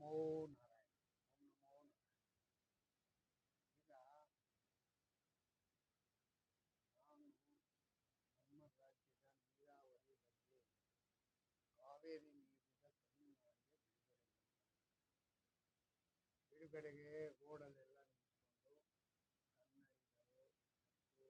ನಮೋ ನಾರಾಯಣ. ಓಂ ನಮೋ ನಾರಾಯಣ. ಈಗ ನಾನು ನಮ್ಮ ರಾಜ್ಯದ ನೀರಾವರಿ ಬಗ್ಗೆ ಕಾವೇರಿ ನೀರಿನ ತಮಿಳುನಾಡಿಗೆ ಬಿಡುಗಡೆಗೆ ರೋಡಲ್ಲೆಲ್ಲ ನಿಂತ್ಕೊಂಡು ಕನ್ನಡಿಗರು ಮತ್ತು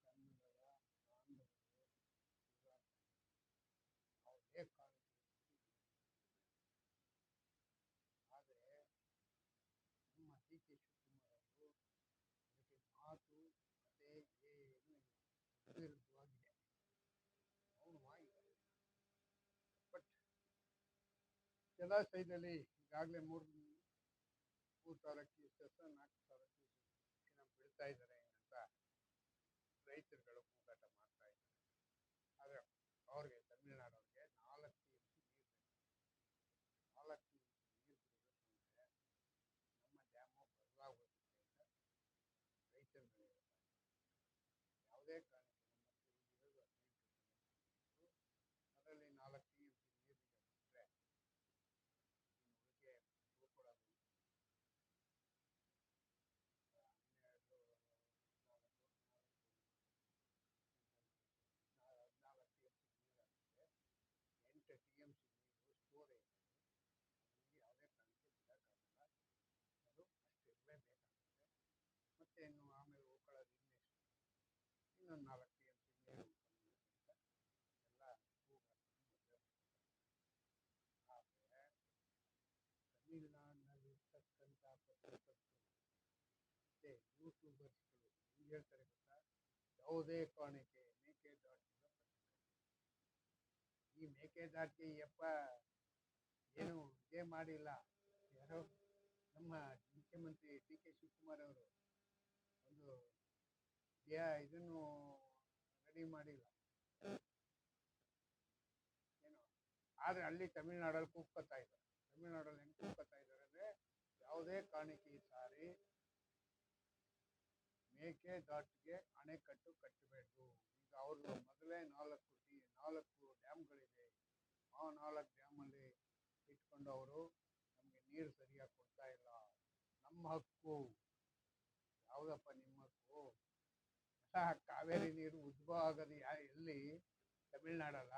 ಕನ್ನಡ ಶಕ್ತಿ ಕನ್ನಡದ ಬಾಂಧವರು ಯಾವುದೇ ಕಾರಣಕ್ಕೂ ಆದರೆ ನಮ್ಮ ಡಿ ಕೆ ಶಿವಕುಮಾರ್ ಅವರು ಅದಕ್ಕೆ ಮಾತು ಕತೆ ಏನು ಇಲ್ಲ, ವಿರುದ್ಧವಾಗಿದೆ. ಮೌನವಾಗಿದ್ದಾರೆ. ಬಟ್ ಜಲಾಶಯದಲ್ಲಿ ಈಗಾಗಲೇ ಮೂರು ಸಾವಿರ ಕ್ಯೂಸೆಸ್ 4,000 ಕ್ಯೂಸೆಸ್ ಬೀಳ್ತಾ ಇದ್ದಾರೆ ಅಂತ ರೈತರುಗಳು ಕೂಗಾಟ ಮಾಡ್ತಾ ಇದ್ದಾರೆ. ಆದರೆ ಅವ್ರಿಗೆ ತಮಿಳುನಾಡವ್ರಿಗೆ 4 TMC ನೀರು ಬೇಕು. 4 TMC ನೀರು ಬಿಡಬೇಕು ಅಂದರೆ ನಮ್ಮ ಡ್ಯಾಮು ಬದಲಾಗೋಗುತ್ತೆ ಅಂತ ರೈತರುಗಳು ಹೇಳ್ತಾರೆ. ಯಾವುದೇ ಕಾರಣಕ್ಕೆ ನಮ್ಮ ಹತ್ರ ಇರೋದು 15 TMC ಅದರಲ್ಲಿ 4 TMC ನೀರಿಗೆ ಬಿಟ್ಟರೆ ಇನ್ನು ಉಳಿಕೆ ಉಳ್ಕೊಳ್ಳೋದು 14 TMC ನೀರಾಗುತ್ತೆ. 8 TMC ನೀರು ಸ್ಟೋರೇಜ್ ನಮಗೆ ಯಾವುದೇ ಕಾರಣಕ್ಕೆ ಬಿಡೋಕ್ಕಾಗಲ್ಲ. ಅದು ಅಷ್ಟು ಇರಲೇಬೇಕಾಗುತ್ತೆ. ಮತ್ತೆ ಇನ್ನು ಆಮೇಲೆ ಉಳ್ಕೊಳ್ಳೋದು ಇನ್ನೊಂದು 4 TMC ನೀರು ಉಳ್ಕೊಳ್ಳೋದು ಅಂತ ಎಲ್ಲ ಕೂಗಾಡ್ಕೊಂಡು ಮದುವೆ ಮಾಡ್ತಾರೆ. ಆದರೆ ತಮಿಳುನಾಡಿನಲ್ಲಿರ್ತಕ್ಕಂಥ ಪತ್ರಕರ್ತರು ಮತ್ತು ಯೂಟ್ಯೂಬರ್ಸ್ಗಳು ಹೆಂಗೆ ಹೇಳ್ತಾರೆ ಗೊತ್ತಾ? ಯಾವುದೇ ಕಾರಣಕ್ಕೆ ಮೇಕೆದಾಟಿನ ಈ ಮೇಕೆದಾಟಿಗೆ ಯಪ್ಪ ಏನು ಇದೇ ಮಾಡಿಲ್ಲ. ಯಾರೋ ನಮ್ಮ ಮುಖ್ಯಮಂತ್ರಿ ಡಿ ಕೆ ಶಿವಕುಮಾರ್ ಅವರು ಒಂದು ಇದನ್ನು ರೆಡಿ ಮಾಡಿಲ್ಲ ಏನು. ಆದರೆ ಅಲ್ಲಿ ತಮಿಳ್ನಾಡಲ್ಲಿ ಕೂಗ್ಕೊತಾ ಇದ್ದಾರೆ. ತಮಿಳ್ನಾಡಲ್ಲಿ ಹೆಂಗೆ ಕೂಗ್ಕೊತಾ ಇದ್ದಾರೆ ಅಂದರೆ ಯಾವುದೇ ಕಾರಣಕ್ಕೆ ಈ ಸಾರಿ ಮೇಕೆದಾಟಿಗೆ ಅಣೆಕಟ್ಟು ಕಟ್ಟಬೇಕು. ಈಗ ಅವರು ಮೊದಲೇ 4 ಡ್ಯಾಮ್ಗಳಿದೆ. ಆ 4 ಡ್ಯಾಮಲ್ಲಿ ಇಟ್ಕೊಂಡು ಅವರು ನಮಗೆ ನೀರು ಸರಿಯಾಗಿ ಕೊಡ್ತಾ ಇಲ್ಲ. ನಮ್ಮ ಹಕ್ಕು. ಯಾವುದಪ್ಪ ನಿಮ್ಮ ಹಕ್ಕು? ಕಾವೇರಿ ನೀರು ಉದ್ಭವ ಆಗೋದು ಎಲ್ಲಿ? ತಮಿಳ್ನಾಡಲ್ಲ.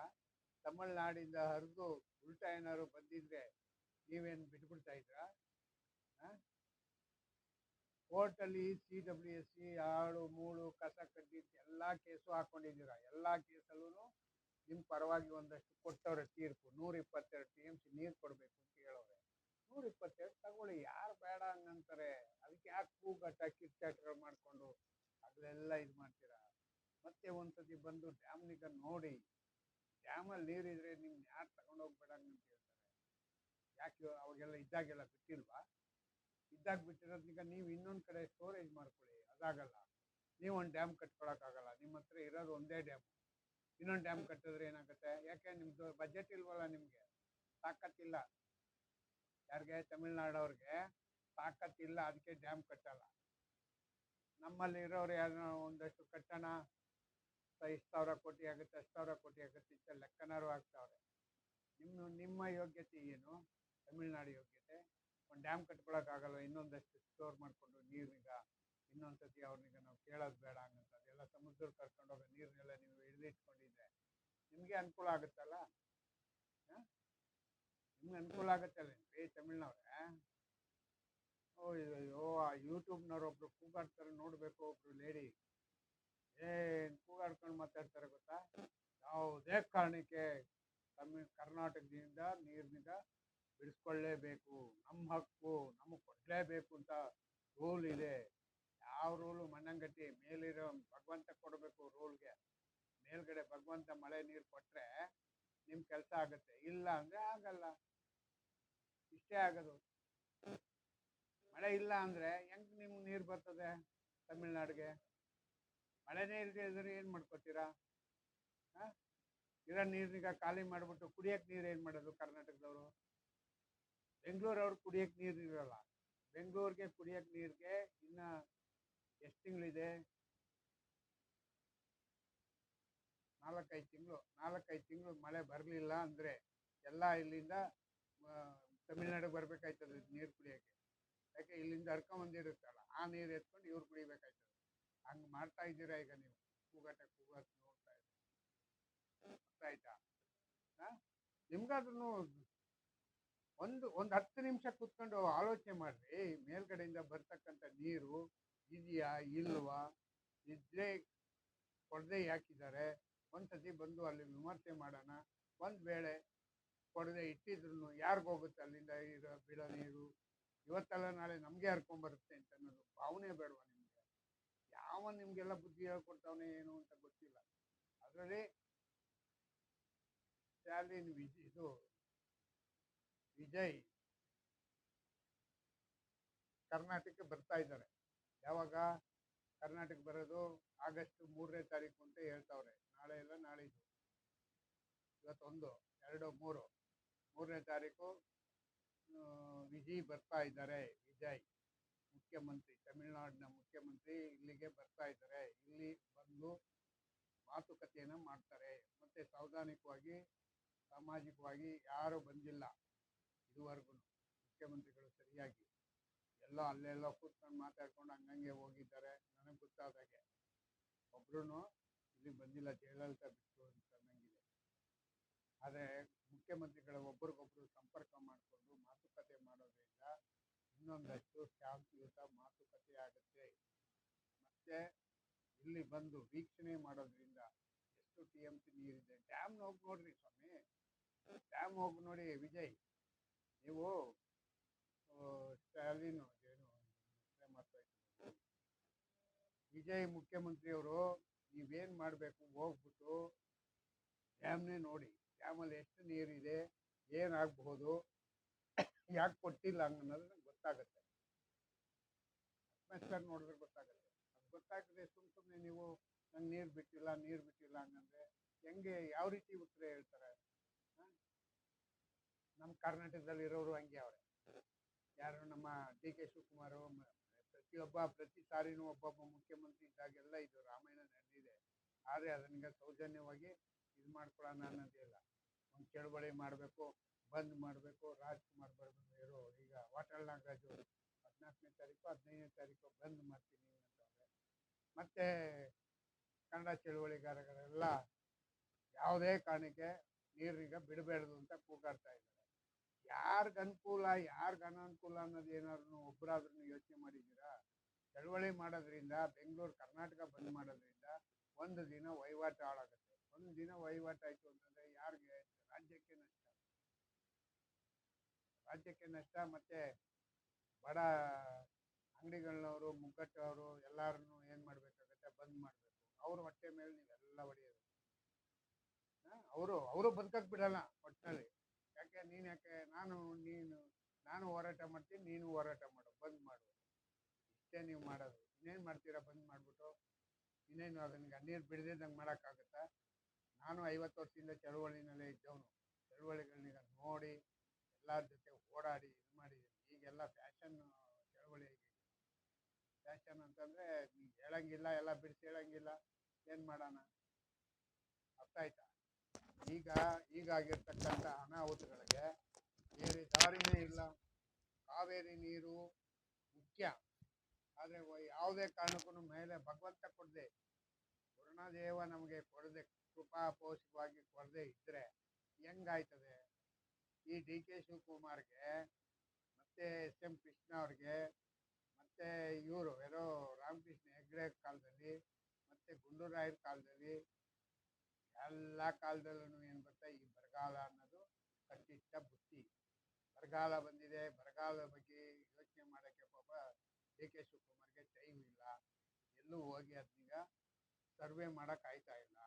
ತಮಿಳ್ನಾಡಿಂದ ಹರಿದು ಉಲ್ಟಾ ಏನಾದ್ರು ಬಂದಿದ್ರೆ ನೀವೇನು ಬಿಟ್ಬಿಡ್ತಾ ಇದ್ರಾ? ಕೋರ್ಟಲ್ಲಿ CWSC 2, 3 ಕಸ ಕಡ್ಡಿ ಎಲ್ಲ ಕೇಸು ಹಾಕೊಂಡಿದ್ದೀರಾ. ಎಲ್ಲ ಕೇಸಲ್ಲೂ ನಿಮ್ಮ ಪರವಾಗಿ ಒಂದಷ್ಟು ಕೊಟ್ಟವ್ರೆ ತೀರ್ಪು. 122 TMC ನೀರು ಕೊಡಬೇಕು ಅಂತ ಹೇಳೋರೆ. 122 ತಗೊಳ್ಳಿ, ಯಾರು ಬೇಡ ಹಂಗಂತಾರೆ? ಅದಕ್ಕೆ ಯಾಕೆ ಕೂಗಾಟ ಕಿರ್ಚಾಟಗಳು ಮಾಡಿಕೊಂಡು ಅದೆಲ್ಲ ಇದು ಮಾಡ್ತೀರಾ? ಮತ್ತೆ ಒಂದ್ಸತಿ ಬಂದು ಡ್ಯಾಮ್ನಿಗ ನೋಡಿ, ಡ್ಯಾಮಲ್ಲಿ ನೀರಿದ್ರೆ ನಿಮ್ಗೆ ಯಾರು ತಗೊಂಡೋಗ್ಬೇಡ ಅಂತ ಹೇಳ್ತಾರೆ. ಯಾಕೆ ಅವಾಗೆಲ್ಲ ಇದ್ದಾಗೆಲ್ಲ ಬಿಟ್ಟಿಲ್ವಾ? ಇದ್ದಾಗ ಬಿಟ್ಟಿರೋದ್ನೀಗ ನೀವು ಇನ್ನೊಂದು ಕಡೆ ಸ್ಟೋರೇಜ್ ಮಾಡ್ಕೊಳ್ಳಿ. ಅದಾಗಲ್ಲ. ನೀವು ಒಂದು ಡ್ಯಾಮ್ ಕಟ್ಕೊಳಕ್ಕಾಗಲ್ಲ. ನಿಮ್ಮ ಹತ್ರ ಇರೋದು ಒಂದೇ ಡ್ಯಾಮ್. ಇನ್ನೊಂದು ಡ್ಯಾಮ್ ಕಟ್ಟಿದ್ರೆ ಏನಾಗುತ್ತೆ? ಯಾಕೆ ನಿಮ್ದು ಬಜೆಟ್ ಇಲ್ವಲ್ಲ, ನಿಮಗೆ ತಾಕತ್ತಿಲ್ಲ. ಯಾರಿಗೆ? ತಮಿಳ್ನಾಡವ್ರಿಗೆ ತಾಕತ್ತಿಲ್ಲ, ಅದಕ್ಕೆ ಡ್ಯಾಮ್ ಕಟ್ಟಲ್ಲ. ನಮ್ಮಲ್ಲಿ ಇರೋರು ಯಾರು ಒಂದಷ್ಟು ಕಟ್ಟೋಣ, 5,000 ಕೋಟಿ ಆಗುತ್ತೆ, 10,000 ಕೋಟಿ ಆಗುತ್ತೆ ಅಂತ ಲೆಕ್ಕನಾರು ಆಗ್ತಾವ್ರೆ. ನಿಮ್ಮ ಯೋಗ್ಯತೆ ಏನು? ತಮಿಳ್ನಾಡು ಯೋಗ್ಯತೆ ಒಂದು ಡ್ಯಾಮ್ ಕಟ್ಕೊಳಕ್ಕಾಗಲ್ಲ. ಇನ್ನೊಂದಷ್ಟು ಸ್ಟೋರ್ ಮಾಡಿಕೊಂಡು ನೀರಿನೀಗ ಇನ್ನೊಂದ್ಸತಿ ಅವ್ರನ್ನೀಗ ನಾವು ಕೇಳೋದು ಬೇಡ ಹಂಗಂತ ಅದೆಲ್ಲ ಸಮುದ್ರಕ್ಕೆ ಕರ್ಕೊಂಡೋಗೋ ನೀರನ್ನೆಲ್ಲ ನೀವು ಹಿಡಿದಿಟ್ಕೊಂಡಿದ್ರೆ ನಿಮಗೆ ಅನುಕೂಲ ಆಗುತ್ತಲ್ಲ. ನಿಮ್ಗೆ ಅನುಕೂಲ ಆಗುತ್ತಲ್ಲ ತಮಿಳ್ನವ್ರೆ. ಅಯ್ಯೋ, ಆ ಯೂಟ್ಯೂಬ್ನವ್ರೊಬ್ರು ಕೂಗಾಡ್ತಾರೆ ನೋಡಬೇಕು. ಒಬ್ರು ಲೇಡಿ ಏನು ಕೂಗಾಡ್ಕೊಂಡು ಮಾತಾಡ್ತಾರೆ ಗೊತ್ತಾ? ಯಾವುದೇ ಕಾರಣಕ್ಕೆ ಕರ್ನಾಟಕದಿಂದ ನೀರಿನಿಂದ ಬಿಡಿಸ್ಕೊಳ್ಳೇಬೇಕು, ನಮ್ಮ ಹಕ್ಕು, ನಮಗೆ ಕೊಡಲೇಬೇಕು ಅಂತ ರೂಲ್ ಇದೆ. ಯಾವ ರೂಲು? ಮಣ್ಣಂಗಟ್ಟಿ ಮೇಲಿರೋ ಭಗವಂತ ಕೊಡಬೇಕು ರೂಲ್ಗೆ. ಮೇಲ್ಗಡೆ ಭಗವಂತ ಮಳೆ ನೀರು ಕೊಟ್ಟರೆ ನಿಮ್ಮ ಕೆಲಸ ಆಗುತ್ತೆ, ಇಲ್ಲ ಅಂದರೆ ಆಗಲ್ಲ. ಇಷ್ಟೇ ಆಗೋದು. ಮಳೆ ಇಲ್ಲ ಅಂದರೆ ಹೆಂಗೆ ನಿಮ್ಗೆ ನೀರು ಬರ್ತದೆ ತಮಿಳ್ನಾಡಿಗೆ? ಮಳೆನೇ ಇಲ್ಲದೆ ಇದ್ರೆ ಏನು ಮಾಡ್ಕೋತೀರಾ? ಇರೋ ನೀರಿನೀಗ ಖಾಲಿ ಮಾಡಿಬಿಟ್ಟು ಕುಡಿಯೋಕ್ಕೆ ನೀರು ಏನು ಮಾಡೋದು ಕರ್ನಾಟಕದವರು? ಬೆಂಗಳೂರವ್ರು ಕುಡಿಯೋಕ್ಕೆ ನೀರು ಇರಲ್ಲ. ಬೆಂಗಳೂರಿಗೆ ಕುಡಿಯೋಕ್ಕೆ ನೀರಿಗೆ ಇನ್ನು ಎಷ್ಟು ತಿಂಗಳಿದೆ? 4-5 ತಿಂಗಳು ಮಳೆ ಬರಲಿಲ್ಲ ಅಂದರೆ ಎಲ್ಲ ಇಲ್ಲಿಂದ ತಮಿಳ್ನಾಡಿಗೆ ಬರ್ಬೇಕಾಯ್ತದೆ ನೀರು ಕುಡಿಯೋಕ್ಕೆ. ಯಾಕೆ ಇಲ್ಲಿಂದ ಹರ್ಕೊಂಬಂದಿರುತ್ತಲ್ಲ ಆ ನೀರು ಎತ್ಕೊಂಡು ಇವ್ರು ಕುಡಿಬೇಕಾಯ್ತದೆ. ಹಂಗೆ ಮಾಡ್ತಾ ಇದ್ದೀರಾ ಈಗ ನೀವು ಕೂಗಾಟ ಕೂಗೋದು ನೋಡ್ತಾ ಇದ್ದೀರಾ. ಅರ್ಥ ಆಯ್ತಾ? ನಿಮ್ಗಾದ್ರೂ ಒಂದು 10 ನಿಮಿಷ ಕೂತ್ಕೊಂಡು ಆಲೋಚನೆ ಮಾಡ್ರಿ. ಮೇಲ್ಗಡೆಯಿಂದ ಬರ್ತಕ್ಕಂಥ ನೀರು ಇದೆಯಾ ಇಲ್ವಾ, ಇದ್ರೆ ಕೊಡದೆ ಯಾಕಿದ್ದಾರೆ, ಒಂದ್ಸತಿ ಬಂದು ಅಲ್ಲಿ ವಿಮರ್ಶೆ ಮಾಡೋಣ. ಒಂದು ವೇಳೆ ಕೊಡದೆ ಇಟ್ಟಿದ್ರು ಯಾರಿಗೋಗುತ್ತೆ ಅಲ್ಲಿಂದ ಬೀಳೋ ನೀರು? ಇವತ್ತಲ್ಲ ನಾಳೆ ನಮಗೆ ಹರ್ಕೊಂಬರುತ್ತೆ ಅಂತ ಅನ್ನೋದು ಭಾವನೆ ಬೇಡವಾ ನಿಮಗೆ? ನಿಮಗೆಲ್ಲ ಬುದ್ಧಿ ಹೇಳ್ಕೊಡ್ತಾವನೆ ಏನು ಅಂತ ಗೊತ್ತಿಲ್ಲ. ಅದರಲ್ಲಿ ಸ್ಟಾಲಿನ್ ವಿಜಯ್ ಕರ್ನಾಟಕಕ್ಕೆ ಬರ್ತಾ ಇದ್ದಾರೆ. ಯಾವಾಗ ಕರ್ನಾಟಕ ಬರೋದು? ಆಗಸ್ಟ್ 3ನೇ ತಾರೀಕು ಅಂತ ಹೇಳ್ತಾವ್ರೆ. ನಾಳೆ ಎಲ್ಲ ನಾಳಿದ್ದು, ಇವತ್ತು 1, 2, 3ನೇ ತಾರೀಕು ವಿಜಯ್ ಬರ್ತಾ ಇದ್ದಾರೆ. ವಿಜಯ್ ಮುಖ್ಯಮಂತ್ರಿ, ತಮಿಳುನಾಡಿನ ಮುಖ್ಯಮಂತ್ರಿ ಇಲ್ಲಿಗೆ ಬರ್ತಾ ಇದ್ದಾರೆ. ಇಲ್ಲಿ ಬಂದು ಮಾತುಕತೆಯನ್ನು ಮಾಡ್ತಾರೆ. ಮತ್ತೆ ಸಾಂವಿಧಾನಿಕವಾಗಿ ಸಾಮಾಜಿಕವಾಗಿ ಯಾರು ಬಂದಿಲ್ಲ ಇದುವರೆಗೂ ಮುಖ್ಯಮಂತ್ರಿಗಳು ಸರಿಯಾಗಿ. ಎಲ್ಲ ಅಲ್ಲೆಲ್ಲ ಕೂತ್ಕೊಂಡು ಮಾತಾಡ್ಕೊಂಡು ಹಂಗಂಗೆ ಹೋಗಿದ್ದಾರೆ. ನನಗೆ ಗೊತ್ತಾದಾಗೆ ಒಬ್ರು ಇಲ್ಲಿ ಬಂದಿಲ್ಲ, ಜಯಲಲಿತಾ ಬಿಟ್ಟು ಅಂತ ಅನ್ನಂಗಿದೆ. ಆದರೆ ಮುಖ್ಯಮಂತ್ರಿಗಳ ಒಬ್ರಿಗೊಬ್ರು ಸಂಪರ್ಕ ಮಾಡಿಕೊಂಡು ಮಾತುಕತೆ ಮಾಡೋದ್ರಿಂದ ಇನ್ನೊಂದಷ್ಟು ಶಾಂತಿಯುತ ಮಾತುಕತೆ ಆಗುತ್ತೆ. ಮತ್ತೆ ಇಲ್ಲಿ ಬಂದು ವೀಕ್ಷಣೆ ಮಾಡೋದ್ರಿಂದ ಎಷ್ಟು TMC ನೀರಿದೆ. ಡ್ಯಾಮ್ ಹೋಗಿ ನೋಡ್ರಿ ಸ್ವಾಮಿ, ಡ್ಯಾಮ್ ಹೋಗಿ ನೋಡಿ. ವಿಜಯ್, ನೀವು ಸ್ಟಾಲಿನ್ ವಿಜಯ್ ಮುಖ್ಯಮಂತ್ರಿಯವರು ನೀವೇನು ಮಾಡಬೇಕು, ಹೋಗ್ಬಿಟ್ಟು ಡ್ಯಾಮ್ನೇ ನೋಡಿ. ಡ್ಯಾಮಲ್ಲಿ ಎಷ್ಟು ನೀರಿದೆ, ಏನಾಗಬಹುದು, ಯಾಕೆ ಕೊಟ್ಟಿಲ್ಲ ಅನ್ನೋದು ಗೊತ್ತಾಗುತ್ತೆ. ಸರ್ ನೋಡಿದ್ರೆ ಗೊತ್ತಾಗುತ್ತೆ. ಅದು ಗೊತ್ತಾಗದೆ ಸುಮ್ಮನೆ ನೀವು ನಂಗೆ ನೀರು ಬಿಟ್ಟಿಲ್ಲ ಹಂಗಂದ್ರೆ ಹೆಂಗೆ, ಯಾವ ರೀತಿ ಉತ್ತರ ಹೇಳ್ತಾರೆ? ನಮ್ಮ ಕರ್ನಾಟಕದಲ್ಲಿ ಇರೋರು ಹಂಗೆ ಅವರೇ. ಯಾರು ನಮ್ಮ DK ಶಿವಕುಮಾರ್ ಪ್ರತಿ ಸಾರಿನೂ ಒಬ್ಬೊಬ್ಬ ಮುಖ್ಯಮಂತ್ರಿ ಇದ್ದಾಗೆಲ್ಲ ಇದು ರಾಮಾಯಣ ನಡೆದಿದೆ. ಆದರೆ ಅದನ್ನ ಸೌಜನ್ಯವಾಗಿ ಇದು ಮಾಡ್ಕೊಳ್ಳೋಣ ಅನ್ನೋದಿಲ್ಲ. ಒಂದು ಚಳವಳಿ ಮಾಡಬೇಕು, ಬಂದ್ ಮಾಡಬೇಕು, ರಾಜ್ಕುಮಾರ್ ಬರಬೇಕು. ಈಗ ವಾಟಾಳ್ ನಾಗರಾಜು 14ನೇ ತಾರೀಕು 15ನೇ ತಾರೀಕು ಬಂದ್ ಮಾಡ್ತೀನಿ ಅಂತಂದ್ರೆ, ಮತ್ತೆ ಕನ್ನಡ ಚಳವಳಿಗಾರರೆಲ್ಲ ಯಾವುದೇ ಕಾರಣಕ್ಕೆ ನೀರೀಗ ಬಿಡಬೇಡದು ಅಂತ ಕೂಗಾಡ್ತಾ ಇದ್ದಾರೆ. ಯಾರ್ಗ ಅನುಕೂಲ ಯಾರ್ಗ ಅನಾನುಕೂಲ ಅನ್ನೋದು ಏನಾದ್ರು ಒಬ್ಬರಾದ್ರೂ ಯೋಚನೆ ಮಾಡಿದ್ದೀರಾ? ಚಳವಳಿ ಮಾಡೋದ್ರಿಂದ, ಬೆಂಗಳೂರು ಕರ್ನಾಟಕ ಬಂದ್ ಮಾಡೋದ್ರಿಂದ ಒಂದು ದಿನ ವಹಿವಾಟು ಹಾಳಾಗುತ್ತೆ. ಒಂದು ದಿನ ವಹಿವಾಟು ಆಯ್ತು ಅಂತಂದ್ರೆ ಯಾರಿಗೆ? ರಾಜ್ಯಕ್ಕೆ ನಷ್ಟ. ಮತ್ತೆ ಬಡ ಅಂಗಡಿಗಳವರು, ಮುಗ್ಗಟ್ಟವರು ಎಲ್ಲಾರನ್ನು ಏನ್ ಮಾಡ್ಬೇಕಾಗತ್ತೆ? ಬಂದ್ ಮಾಡ್ಬೇಕು. ಅವ್ರ ಹೊಟ್ಟೆ ಮೇಲೆ ನೀವೆಲ್ಲ ಹೊಡೆಯೋದು. ಅವರು ಬದುಕಕ್ ಬಿಡಲ್ಲ ಒಟ್ಟಿನಲ್ಲಿ. ಯಾಕೆ ನಾನು ಹೋರಾಟ ಮಾಡ್ತೀನಿ, ನೀನು ಹೋರಾಟ ಮಾಡು, ಬಂದ್ ಮಾಡು. ಇಷ್ಟೇ ನೀವು ಮಾಡೋದು. ಇನ್ನೇನು ಮಾಡ್ತೀರಾ? ಬಂದ್ ಮಾಡ್ಬಿಟ್ಟು ಇನ್ನೇನು ಅದನ್ನ ನೀರು ಬಿಡದಿದ್ದಂಗೆ ಮಾಡೋಕ್ಕಾಗತ್ತಾ? ನಾನು 50 ವರ್ಷದಿಂದ ಚಳವಳಿನಲ್ಲೇ ಇದ್ದವನು. ಚಳವಳಿಗಳನ್ನೀಗ ನೋಡಿ ಎಲ್ಲರ ಜೊತೆ ಓಡಾಡಿ ಇದು ಮಾಡಿದ್ದೀನಿ. ಈಗೆಲ್ಲ ಫ್ಯಾಷನ್ ಚಳವಳಿ ಆಗಿದೆ. ಫ್ಯಾಷನ್ ಅಂತಂದ್ರೆ ಹೇಳಂಗಿಲ್ಲ, ಎಲ್ಲ ಬಿಡಿಸಿ ಹೇಳಂಗಿಲ್ಲ, ಏನು ಮಾಡೋಣ? ಅರ್ಥ ಆಯ್ತಾ? ಈಗಾಗಿರ್ತಕ್ಕಂಥ ಅನಾಹುತಗಳಿಗೆ ಬೇರೆ ದಾರಿನೇ ಇಲ್ಲ. ಕಾವೇರಿ ನೀರು ಮುಖ್ಯ. ಆದರೆ ಯಾವುದೇ ಕಾರಣಕ್ಕೂ ಮೇಲೆ ಭಗವಂತ ಕೊಡದೆ, ವರುಣದೇವ ನಮಗೆ ಕೊಡದೆ, ಕೃಪಾಪೋಷವಾಗಿ ಕೊಡದೆ ಇದ್ರೆ ಹೆಂಗಾಯ್ತದೆ? ಈ DK ಶಿವಕುಮಾರ್ಗೆ, ಮತ್ತೆ SM ಕೃಷ್ಣ ಅವ್ರಿಗೆ, ಮತ್ತೆ ಇವರು ಏನೋ ರಾಮಕೃಷ್ಣ ಹೆಗ್ಡೆ ಕಾಲದಲ್ಲಿ, ಮತ್ತೆ ಗುಂಡೂರಾಯರ ಕಾಲದಲ್ಲಿ, ಎಲ್ಲ ಕಾಲದಲ್ಲೂ ಏನು ಬರ್ತಾ ಈ ಬರಗಾಲ ಅನ್ನೋದು ಕಟ್ಟಿಟ್ಟ ಬುತ್ತಿ. ಬರಗಾಲ ಬಂದಿದೆ, ಬರಗಾಲದ ಬಗ್ಗೆ ಯೋಚನೆ ಮಾಡೋಕ್ಕೆ ಪಾಪ DK ಶಿವಕುಮಾರ್ಗೆ ಟೈಮ್ ಇಲ್ಲ. ಎಲ್ಲೂ ಹೋಗಿ ಅದನ್ನೀಗ ಸರ್ವೆ ಮಾಡೋಕೆ ಆಯ್ತಾ ಇಲ್ಲ.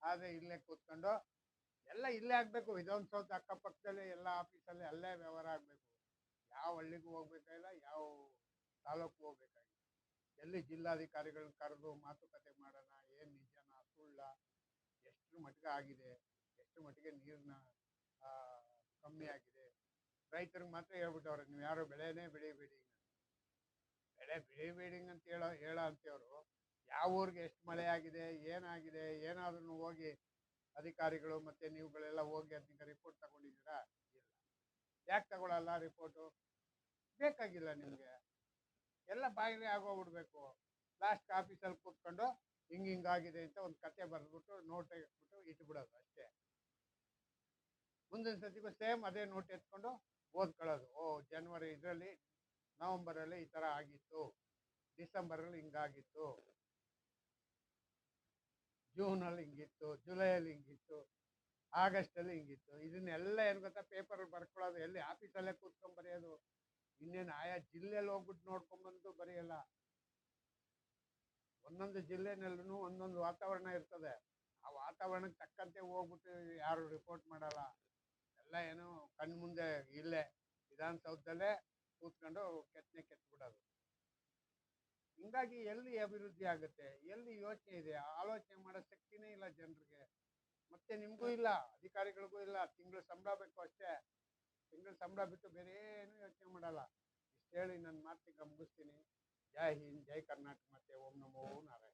ಆದರೆ ಇಲ್ಲೇ ಕೂತ್ಕೊಂಡು ಎಲ್ಲ ಇಲ್ಲೇ ಆಗಬೇಕು. ವಿಧಾನಸೌಧ ಅಕ್ಕಪಕ್ಕದಲ್ಲೇ ಎಲ್ಲ ಆಫೀಸಲ್ಲಿ ಅಲ್ಲೇ ವ್ಯವಹಾರ ಆಗಬೇಕು. ಯಾವ ಹಳ್ಳಿಗೂ ಹೋಗ್ಬೇಕಾಗಿಲ್ಲ, ಯಾವ ತಾಲೂಕು ಹೋಗ್ಬೇಕಾಗಿಲ್ಲ. ಎಲ್ಲಿ ಜಿಲ್ಲಾಧಿಕಾರಿಗಳನ್ನ ಕರೆದು ಮಾತುಕತೆ ಮಾಡೋಣ, ಏನು ನಿಜನಾ ಸುಳ್ಳ, ಎಷ್ಟು ಮಟ್ಟಿಗೆ ಆಗಿದೆ, ಎಷ್ಟು ಮಟ್ಟಿಗೆ ನೀರಿನ ಕಮ್ಮಿ ಆಗಿದೆ. ರೈತರಿಗೆ ಮಾತ್ರ ಹೇಳ್ಬಿಟ್ಟವ್ರೆ, ನೀವು ಯಾರು ಬೆಳೆನೇ ಬೆಳಿಬೇಡಿ, ಬೆಳೆ ಬೆಳಿಬೇಡಿ ಅಂತ ಹೇಳೋ ಅಂತೇವರು ಯಾವ ಊರಿಗೆ ಎಷ್ಟು ಮಳೆ ಆಗಿದೆ, ಏನಾಗಿದೆ, ಏನಾದ್ರೂ ಹೋಗಿ ಅಧಿಕಾರಿಗಳು ಮತ್ತೆ ನೀವುಗಳೆಲ್ಲ ಹೋಗಿ ಅದಕ್ಕೆ ರಿಪೋರ್ಟ್ ತಗೊಂಡಿದ್ದೀರಾ? ಇಲ್ಲ. ಯಾಕೆ ತಗೊಳಲ್ಲ ರಿಪೋರ್ಟು? ಬೇಕಾಗಿಲ್ಲ ನಿಮಗೆ. ಎಲ್ಲ ಬಾಯಿಲೆ ಆಗೋಗ್ಬಿಡ್ಬೇಕು. ಲಾಸ್ಟ್ ಆಫೀಸಲ್ಲಿ ಕೂತ್ಕೊಂಡು ಹಿಂಗಾಗಿದೆ ಅಂತ ಒಂದು ಕತೆ ಬರೆದ್ಬಿಟ್ಟು ನೋಟ್ ಇಟ್ಬಿಟ್ಟು ಇಟ್ಬಿಡೋದು ಅಷ್ಟೇ. ಮುಂದಿನ ಸತಿಗೂ ಸೇಮ್ ಅದೇ ನೋಟ್ ಎತ್ಕೊಂಡು ಓದ್ಕೊಳ್ಳೋದು. ಓ ಜನವರಿ ಇದರಲ್ಲಿ, ನವಂಬರಲ್ಲಿ ಈ ಥರ ಆಗಿತ್ತು, ಡಿಸೆಂಬರಲ್ಲಿ ಹಿಂಗಾಗಿತ್ತು, ಜೂನಲ್ಲಿ ಹಿಂಗಿತ್ತು, ಜುಲೈಯಲ್ಲಿ ಹಿಂಗಿತ್ತು, ಆಗಸ್ಟಲ್ಲಿ ಹಿಂಗಿತ್ತು. ಇದನ್ನೆಲ್ಲ ಏನು ಗೊತ್ತಾ, ಪೇಪರಲ್ಲಿ ಬರ್ಕೊಳ್ಳೋದು. ಎಲ್ಲಿ ಆಫೀಸಲ್ಲೇ ಕೂತ್ಕೊಂಡು ಬರೆಯೋದು. ಇನ್ನೇನು ಆಯಾ ಜಿಲ್ಲೆಯಲ್ಲಿ ಹೋಗ್ಬಿಟ್ಟು ನೋಡ್ಕೊಂಡ್ಬಂದು ಬರೆಯಲ್ಲ. ಒಂದೊಂದು ಜಿಲ್ಲೆನಲ್ಲೂ ಒಂದೊಂದು ವಾತಾವರಣ ಇರ್ತದೆ. ಆ ವಾತಾವರಣಕ್ಕೆ ತಕ್ಕಂತೆ ಹೋಗ್ಬಿಟ್ಟು ಯಾರು ರಿಪೋರ್ಟ್ ಮಾಡಲ್ಲ. ಎಲ್ಲ ಏನು ಕಣ್ಣು ಮುಂದೆ ಇಲ್ಲೇ ವಿಧಾನಸೌಧದಲ್ಲೇ ಕೂತ್ಕೊಂಡು ಕೆತ್ಬಿಡೋದು. ಹಿಂಗಾಗಿ ಎಲ್ಲಿ ಅಭಿವೃದ್ಧಿ ಆಗುತ್ತೆ? ಎಲ್ಲಿ ಯೋಚನೆ ಇದೆ? ಆಲೋಚನೆ ಮಾಡೋ ಶಕ್ತಿನೇ ಇಲ್ಲ ಜನರಿಗೆ. ಮತ್ತೆ ನಿಮಗೂ ಇಲ್ಲ, ಅಧಿಕಾರಿಗಳಿಗೂ ಇಲ್ಲ. ತಿಂಗಳು ಸಂಬಳ ಬೇಕು ಅಷ್ಟೇ. ತಿಂಗಳು ಸಂಬಳ ಬಿಟ್ಟು ಬೇರೆ ಏನು ಯೋಚನೆ ಮಾಡಲ್ಲ. ಇಷ್ಟು ಹೇಳಿ ನನ್ನ ಮಾತಿಗೆ ಮುಗಿಸ್ತೀನಿ. ಜೈ ಹಿಂದ್, ಜೈ ಕರ್ನಾಟಕ, ಮತ್ತೆ ಓಂ ನಮೋ ನಾರಾಯಣ.